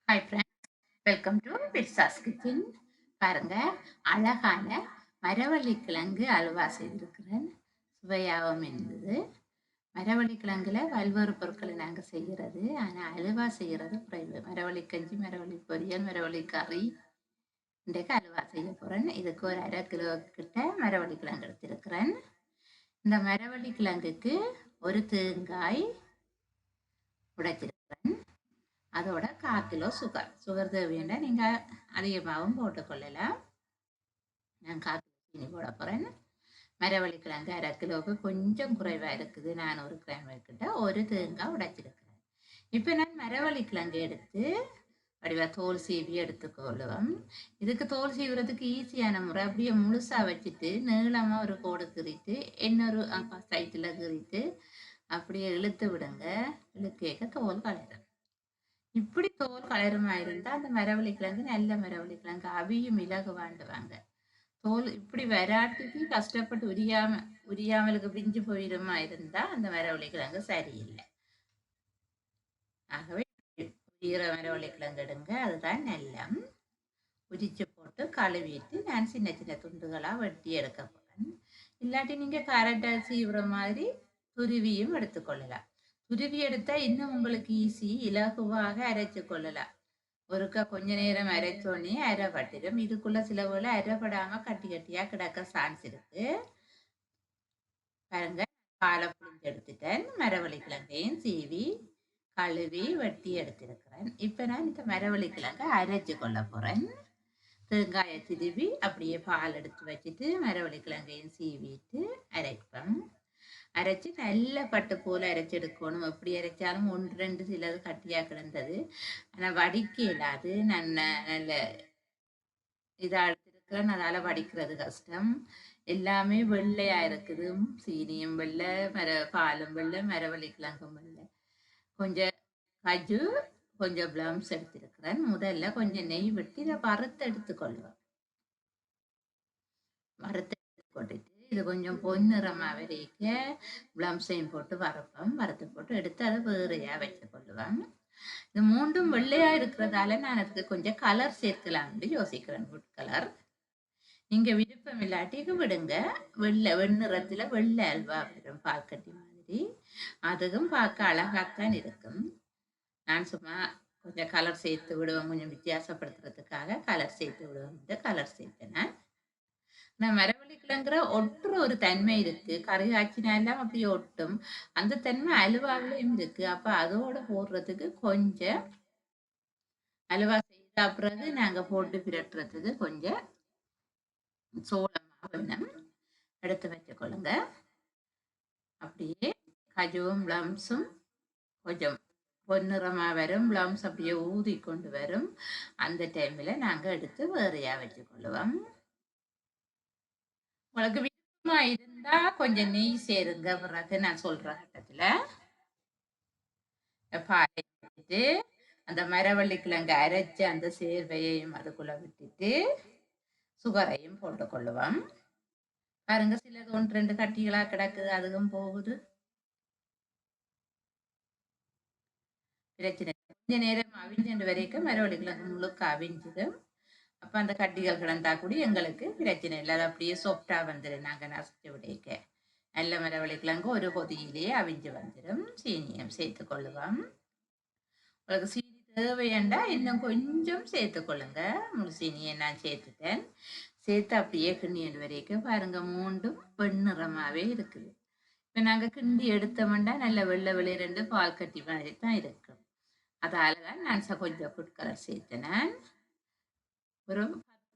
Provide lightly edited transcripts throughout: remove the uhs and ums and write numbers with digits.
Hi friends, welcome to பிட்சாஸ் kitchen. பாருங்க, அழகான மரவள்ளி கிழங்கு அல்வா செய்திருக்கிறேன். சுவையாகவும் இருந்தது. மரவள்ளி கிழங்குல பல்வேறு பொருட்களை நாங்கள் செய்கிறது, ஆனால் அல்வா செய்கிறது குறைவு. மரவள்ளி கஞ்சி, மரவள்ளி பொரியல், மரவள்ளி கறி, இன்றைக்கு அல்வா செய்ய போகிறேன். இதுக்கு ஒரு 1/2 கிலோ கிட்ட மரவள்ளி கிழங்கு எடுத்திருக்கிறேன். இந்த மரவள்ளி கிழங்குக்கு ஒரு தேங்காய் உடைச்சிருக்கிறேன். அதோட 1/4 கிலோ சுகர் தேவைன்னா நீங்கள் அதிகமாகவும் போட்டுக்கொள்ளலாம். நான் 1/4 கிலோ சீனி போட போகிறேன். மரவள்ளி கிழங்கு 1/2 கிலோவுக்கு கொஞ்சம் குறைவாக இருக்குது. 400 கிராம் கிட்ட ஒரு தேங்காய் உடைச்சிருக்கிறேன். இப்போ நான் மரவள்ளி கிழங்கு எடுத்து வடிவா தோல் சீவி எடுத்துக்கொள்ளுவோம். இதுக்கு தோல் சீவுறதுக்கு ஈஸியான முறை, அப்படியே முழுசாக வச்சுட்டு நீளமாக ஒரு கோடு கீறிட்டு இன்னொரு சைட்டில் கீறிட்டு அப்படியே இழுத்து விடுங்க. இழுக்க தோல் கலையிடும். இப்படி தோல் கலருமா இருந்தா அந்த மரவள்ளி கிழங்கு நல்ல மரவள்ளி கிழங்கு அவியும் மிளகு வாண்டுவாங்க. தோல் இப்படி வராட்டிக்கு கஷ்டப்பட்டு உரியாமலுக்கு பிஞ்சு போயிருமா இருந்தா அந்த மரவள்ளி கிழங்கு சரியில்லை. ஆகவே உரிகிற மரவள்ளி கிழங்கு எடுங்க, அதுதான் நல்லம். உரிச்சு போட்டு கழுவிட்டு நான் சின்ன சின்ன துண்டுகளா வெட்டி எடுக்க போறேன். இல்லாட்டி நீங்க கரட்டை சீவுற மாதிரி துருவியும் எடுத்துக்கொள்ளலாம். துருவி எடுத்தா இன்னும் உங்களுக்கு ஈஸி, இலகுவாக அரைச்சு கொள்ளலாம். ஒருக்கா கொஞ்ச நேரம் அரைச்சோடனே அரைப்பட்டிடும். இதுக்குள்ள சில போல அரைப்படாம கட்டி கட்டியா கிடக்க சான்ஸ் இருக்கு. பாருங்க, பாலை புளிஞ்சு எடுத்துட்டேன். மரவள்ளி கிழங்கையும் சீவி கழுவி வெட்டி எடுத்திருக்கிறேன். இப்ப நான் இந்த மரவள்ளி கிழங்கை அரைச்சு கொள்ள போறேன். தேங்காயை திருவி அப்படியே பால் எடுத்து வச்சுட்டு மரவள்ளி கிழங்கையும் சீவிட்டு அரைப்பேன். அரைச்சி நல்ல பட்டு போல அரைச்சி எடுக்கணும். எப்படி அரைச்சாலும் 1-2 சிலது கட்டியா கிடந்தது. ஆனால் வடிக்க இல்லாது நல்ல இதாக எடுத்திருக்கிறேன். அதால வடிக்கிறது கஷ்டம். எல்லாமே வெள்ளையா இருக்குது. சீனியும் வெள்ளை, பாலும் வெள்ளை, மரவள்ளி கிழங்கும் வெள்ளை. கொஞ்சம் கஜு, கொஞ்சம் பிளம்ஸ் எடுத்திருக்கிறேன். முதல்ல கொஞ்சம் நெய் விட்டு இதை வறுத்து எடுத்துக்கொள்வேன். வறுத்து போட்டுட்டு இது கொஞ்சம் பொன்னிறமா வரைக்க பிளம்ஸையும் போட்டு வறுப்பேன். வறுத்து போட்டு எடுத்து அதை வேறையா வச்சு கொள்ளுவேன். இது மூண்டும் வெள்ளையா இருக்கிறதால நான் அதுக்கு கொஞ்சம் கலர் சேர்க்கலாம்னு யோசிக்கிறேன். ஃபுட் கலர் நீங்க விருப்பம் இல்லாட்டிக்கு விடுங்க. வெண்ணிறத்துல வெள்ளை அல்வா வரும், பால்கட்டி மாதிரி. அதுவும் பார்க்க அழகாத்தான் இருக்கும். நான் சும்மா கொஞ்சம் கலர் சேர்த்து விடுவேன், கொஞ்சம் வித்தியாசப்படுத்துறதுக்காக கலர் சேர்த்து விடுவேன். கலர் சேர்த்தேன். நான் மரவள்ளி கிழங்குற ஒட்டுற ஒரு தன்மை இருக்கு. கறி காய்ச்சினாலும் அப்படியே ஒட்டும். அந்த தன்மை அலுவாவிலையும் இருக்கு. அப்ப அதோட போடுறதுக்கு கொஞ்சம் அலுவா செய்த பிறகு நாங்க போட்டு பிரட்டுறதுக்கு கொஞ்சம் சோளமா வேணும். எடுத்து வச்சுக்கொள்ளுங்க. அப்படியே கஜுவும் பிளம்ஸும் கொஞ்சம் பொன்னிறமா வரும். பிளம்ஸ் அப்படியே ஊதி கொண்டு வரும். அந்த டைம்ல நாங்க எடுத்து வேறையா வச்சுக்கொள்ளுவோம். உங்களுக்கு விருப்பமா இருந்தா கொஞ்சம் நெய் சேருங்க. பிறகு நான் சொல்ற கட்டத்துல பாலை விட்டுட்டு அந்த மரவள்ளி கிழங்கு அரைச்சு அந்த சேர்வையையும் அதுக்குள்ள விட்டுட்டு சுகரையும் போட்டுக்கொள்ளுவோம். பாருங்க, சிலது 1-2 கட்டிகளா கிடக்குது, அதுவும் போகுது. பிரச்சனை கொஞ்ச நேரம் அவிஞ்சு வரைக்கும் மரவள்ளி கிழங்கு முழுக்க அவிஞ்சிடும். அப்ப அந்த கட்டிகள் கிடந்தா கூட எங்களுக்கு பிரச்சனை இல்லை. அது அப்படியே சொப்டா வந்துடும். நாங்க நசிச்சு விடைக்க நல்ல மரவள்ளி கிழங்கு ஒரு கொதியிலேயே அவிஞ்சு வந்துடும். சீனியம் சேர்த்து கொள்ளுவோம். உங்களுக்கு சீனி தேவையாண்டா இன்னும் கொஞ்சம் சேர்த்துக்கொள்ளுங்க. முழு சீனியை நான் சேர்த்துட்டேன். சேர்த்து அப்படியே கிண்டி வரைக்கும் பாருங்க, மூண்டும் வெண்ணிறமாவே இருக்குது. இப்ப நாங்க கிண்டி எடுத்தோம்னா நல்ல வெள்ளை வெளிரெண்டு பால் கட்டி மாதிரி தான் இருக்கும். அதாலதான் நான் கொஞ்சம் ஃபுட் கலர் சேர்த்தேன். ஒரு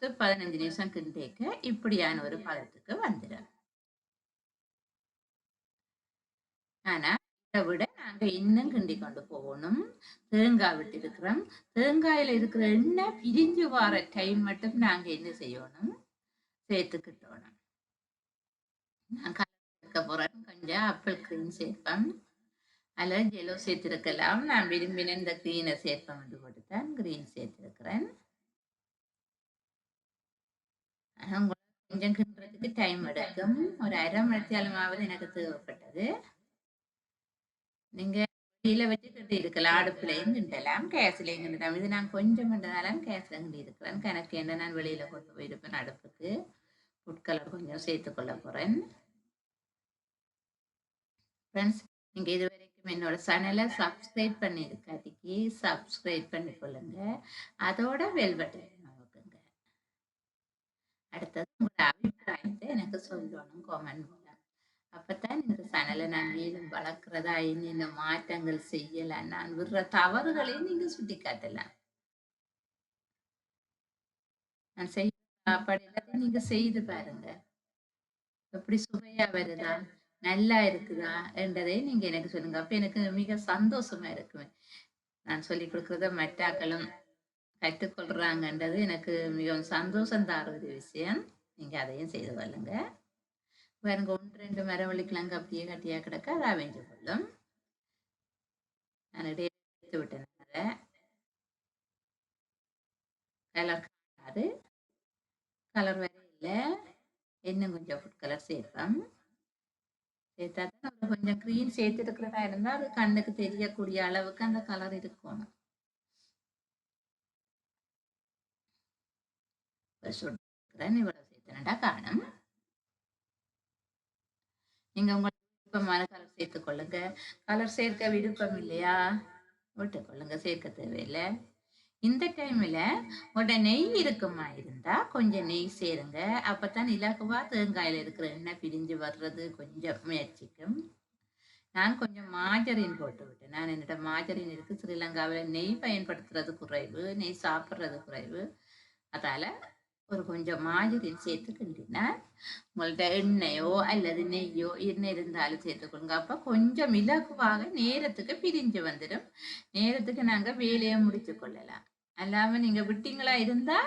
10-15 நிமிஷம் கிண்டேக்க இப்படியான ஒரு பதத்துக்கு வந்துடும். ஆனா இதை விட நாங்க இன்னும் கிண்டி கொண்டு போகணும். தேங்காய் விட்டு இருக்கிறோம். தேங்காயில இருக்கிற எண்ணெய் பிரிஞ்சு வர டைம் மட்டும் நாங்க என்ன செய்யணும், சேர்த்துக்கிட்டோம். நான் கலக்க போறேன். கொஞ்சம் ஆப்பிள் கிரீம் சேர்ப்பேன். அதில் ஜெலோ சேர்த்திருக்கலாம். நான் விரும்பின இந்த கிரீனை சேர்ப்பேன் வந்து போட்டுத்தான் கிரீன் சேர்த்திருக்கிறேன். கொஞ்சம் கிண்டுறதுக்கு டைம் எடுக்கும். ஒரு 1/2 மணி நேரமாவது எனக்கு தேவைப்பட்டது. நீங்க கீழே வச்சு கிண்டி இருக்கலாம், அடுப்புலையும் கிண்டலாம், கேஸ்லையும் கிண்டலாம். இது நான் கொஞ்சம் கிண்டதாலும் கேஸ்ல கிண்டி இருக்கிறேன். எனக்கு என்ன நான் வெளியில கொண்டு போயிருப்பேன் அடுப்புக்கு. ஃபுட் கலர் கொஞ்சம் சேர்த்துக்கொள்ள போறேன். ஃப்ரெண்ட்ஸ், நீங்க இது வரைக்கும் என்னோட சேனலை சப்ஸ்கிரைப் பண்ணியிருக்காட்டிக்கு சப்ஸ்கிரைப் பண்ணிக்கொள்ளுங்க. அதோட பெல் பட்டன் அமுக்குங்க. அடுத்தது உங்களோட அபிப்பிராயத்தை எனக்கு சொல்லணும் கமெண்ட் மூலம். அப்பதான் இந்த சேனலை நான் மேலும் வளர்க்கிறதா, என்னென்ன மாற்றங்கள் செய்யலாம், நான் விடுற தவறுகளையும் நீங்க சுட்டி காட்டலாம். நான் செய்ய சாப்பாடு எல்லாத்தையும் நீங்க செய்து பாருங்க. எப்படி சுவையா வருதா, நல்லா இருக்குதா என்றதை நீங்க எனக்கு சொல்லுங்க. அப்ப எனக்கு மிக சந்தோஷமா இருக்குமே. நான் சொல்லிக் கொடுக்கறத மற்றாக்களும் கற்றுக்கொள்றாங்கன்றது எனக்கு மிகவும் சந்தோஷம் தர ஒரு விஷயம். நீங்க அதையும் செய்து கொள்ளுங்க. பாருங்க, 1-2 மரவள்ளிக்கிழங்கு அப்படியே கட்டியா கிடக்க அதை அவைஞ்சு கொள்ளும். நான் இடையே எடுத்து விட்டேன். அதை கலர் காணாது, கலர் வர இல்லை, இன்னும் கொஞ்சம் ஃபுட் கலர் சேர்ப்போம். சேர்த்தா தான் கொஞ்சம் கிரீன் சேர்த்துருக்கிறதா இருந்தா அது கண்ணுக்கு தெரியக்கூடிய அளவுக்கு அந்த கலர் இருக்கணும். இவ்வளவு சேர்த்தனடா காணும். நீங்க உங்களுக்கு விருப்பமான கலர் சேர்த்துக் கொள்ளுங்க. கலர் சேர்க்க விருப்பம் இல்லையா, விட்டுக்கொள்ளுங்க, சேர்க்க தேவையில்லை. இந்த டைம்ல உட நெய் இருக்குமா இருந்தா கொஞ்சம் நெய் சேருங்க. அப்பதான் இலகுவா தேங்காயில இருக்கிற எண்ணெய் பிரிஞ்சு வர்றது கொஞ்சம் முயற்சிக்கும். நான் கொஞ்சம் மாஜரின் போட்டு விட்டேன். நான் என்னோட மாஜரின் இருக்கு. ஸ்ரீலங்காவில் நெய் பயன்படுத்துறது குறைவு, நெய் சாப்பிட்றது குறைவு. அதால ஒரு கொஞ்சம் மாஜரின் சேர்த்து கிண்டினா உங்கள்ட்ட எண்ணெயோ அல்லது நெய்யோ என்ன இருந்தாலும் சேர்த்துக்கொள்ளுங்க. அப்ப கொஞ்சம் இலகுவாக நேரத்துக்கு பிரிஞ்சு வந்துடும். நேரத்துக்கு நாங்க வேலையை முடிச்சு கொள்ளலாம். அல்லாம நீங்க விட்டீங்களா இருந்தா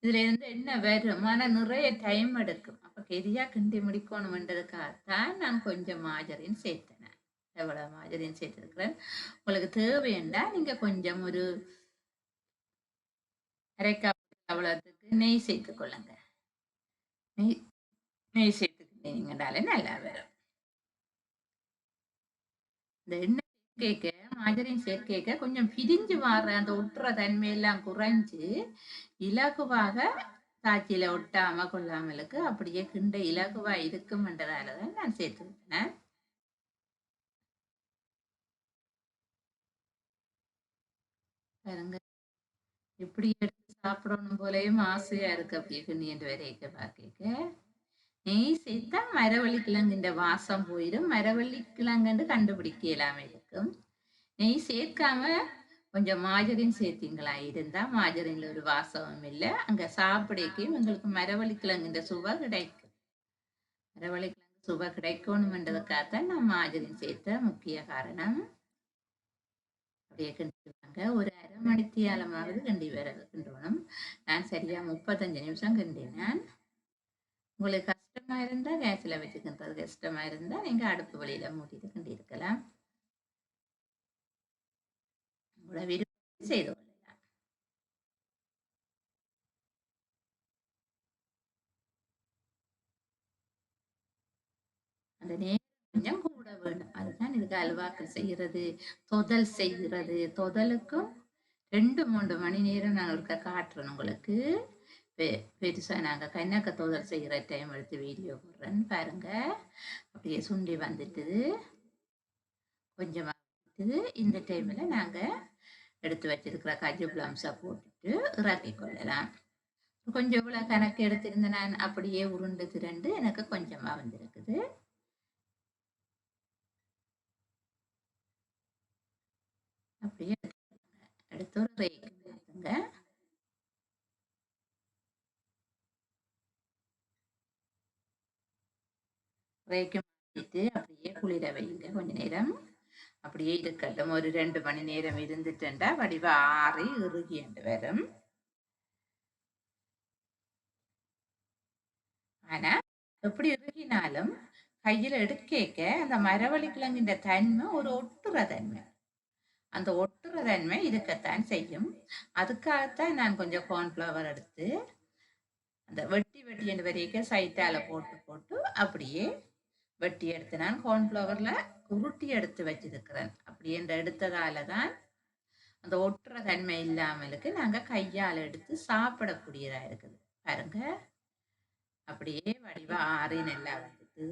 இதுல இருந்து என்ன வரும், ஆனா நிறைய டைம் எடுக்கும். அப்ப கெதியா கிண்டி முடிக்கணும்ன்றதுக்காகத்தான் நான் கொஞ்சம் மாஜரின் சேர்த்தேன். எவ்வளவு மாஜரின் சேர்த்திருக்கிறேன். உங்களுக்கு தேவைண்டா நீங்க கொஞ்சம் ஒரு அரைக்காப் அவ்வளவுக்கு நெய் சேர்த்துக் கொள்ளுங்க. நெய் நெய் சேர்த்துக்கிட்டீங்கன்னாலே நல்லா வரும். இந்த எண்ணெய் சேர்க்கைக்க, மாஜரின் சேர்க்கைக்க கொஞ்சம் பிரிஞ்சு வர அந்த ஒட்டுற தன்மையெல்லாம் குறைஞ்சு இலகுவாக காய்ச்சியில ஒட்டாம கொள்ளாமலுக்கு அப்படியே கிண்ட இலகுவா இருக்கும்ன்றதாலதான் நான் சேர்த்து விட்டேன். பாருங்க, இப்படி எடுத்து சாப்பிடணும் போலயும் ஆசையா இருக்கு. அப்படியே கிண்ணிட்டு வரைக்க பாக்க நெய் சேர்த்தா மரவள்ளி கிழங்குன்ற வாசம் போயிடும். மரவள்ளி கிழங்குன்னு கண்டுபிடிக்க இல்லாம இருக்கும். நெய் சேர்க்காம கொஞ்சம் மாஜரின் சேர்த்தீங்களா இருந்தா மாஜரின்ல ஒரு வாசமும் இல்லை. அங்க சாப்பிடைக்கும் உங்களுக்கு மரவள்ளி கிழங்குன்ற சுவை கிடைக்கும். மரவள்ளி கிழங்கு சுவை கிடைக்கணும்ன்றதுக்காகத்தான் நான் மாஜரின் சேர்த்த முக்கிய காரணம். அப்படியே கிண்டிடுவாங்க. ஒரு அரை மணித்தியாலமாவது கிண்டணும். நான் சரியா 35 நிமிஷம் கிண்டினேன். உங்களுக்கு கஷ்டமா இருந்தா கேஸ்ல வச்சுக்கின்றது, கஷ்டமா இருந்தா நீங்க அடுப்பு வழியில மூட்டிட்டு கிண்டி இருக்கலாம். உங்களோட விருப்பம் செய்து கொள்ளலாம். அந்த நேரம் கொஞ்சம் கூட வேணும். அதுதான் இதுக்கு அல்வாக்கள் செய்யறது, தொதல் செய்கிறது. தொதலுக்கும் 2-3 மணி நேரம் நான் ஒருக்க காட்டுறேன் உங்களுக்கு. பெருசா நாங்க கண்ணக்க தொதல் செய்யற டைம் எடுத்து வீடியோ போடுறேன்னு பாருங்க. அப்படியே சுண்டி வந்துட்டு கொஞ்சமா இந்த டைம்ல நாங்க எடுத்து வச்சிருக்கிற கஜு பிளம்ஸா போட்டுட்டு இறக்கி கொள்ளலாம். கொஞ்சம் இவ்வளவு கணக்கு எடுத்திருந்த நான் அப்படியே உருண்டு திரண்டு எனக்கு கொஞ்சமா வந்திருக்குது. அப்படியே எடுத்து ஒரு ரேக்கு மாத்துங்க. ரேக்கு மாத்திட்டு அப்படியே குளிர வைங்க கொஞ்ச நேரம். அப்படியே இருக்கட்டும். ஒரு 2 மணி நேரம் இருந்துட்டா வடிவ ஆறி இறுகி என்று வரும். ஆனா எப்படி இறுகினாலும் கையில எடுக்க அந்த மரவள்ளி கிழங்கின்ற தன்மை ஒரு ஒட்டுற தன்மை, அந்த ஒட்டுற தன்மை இருக்கத்தான் செய்யும். அதுக்காகத்தான் நான் கொஞ்சம் கார்ன்ஃபிளவர் எடுத்து அந்த வெட்டி வெட்டி என்று வரைக்கும் சைட்டால போட்டு போட்டு அப்படியே வெட்டி எடுத்து நான் கார்ன்ஃப்ளவர்ல உருட்டி எடுத்து வச்சிருக்கிறேன். அப்படி என்று எடுத்ததால தான் அந்த ஒட்டுற தன்மை இல்லாமலுக்கு நாங்க கையால் எடுத்து சாப்பிடக்கூடியதா இருக்குது. பாருங்க, அப்படியே வடிவா ஆறி நல்லா வந்துட்டு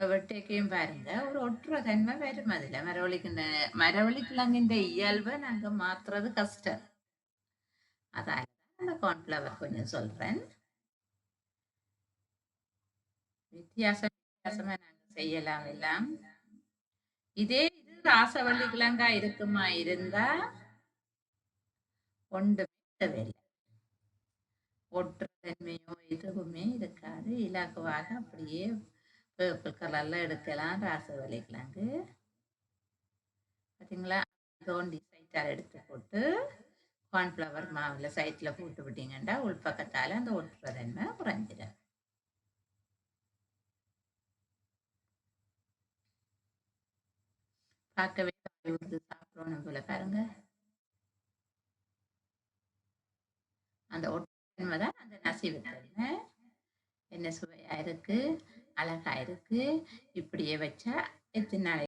வெட்டைக்கையும் பாருங்க ஒரு ஒட்டுற தன்மை வரும். அதுல மரவள்ளி கிழங்கின்ற இயல்பை நாங்க மாத்துறது கஷ்டம். அதால அந்த கார்ன்ஃப்ளவர் கொஞ்சம் சொல்றேன். வித்தியாசமா நாங்க செய்யலாம் எல்லாம். இது ராசவள்ளி கிழங்கா இருக்குமா இருந்தா ஒன்றுமே தேவையில்லை. ஒட்டுற தன்மையோ எதுவுமே இருக்காது. இலகுவாக அப்படியே பர்பிள் கலர்ல எடுக்கலாம் ராசவள்ளி கிழங்கு. பார்த்தீங்களா? தோண்டி சைட்டால் எடுத்து போட்டு கார்ன்ஃப்ளவர் மாவில் சைட்டில் போட்டு விட்டீங்கன்னா உள்பக்கத்தால் அந்த ஒட்டுற தன்மை குறைஞ்சிடும். பார்க்கவே சாப்பிடணும் போல பாருங்க. அந்த ஒட்டுமை தான் அந்த நசிவு தன்மை. என்ன சுவையா இருக்கு, அழகா இருக்கு. இப்படியே வச்சா எத்தனை நாளைக்கு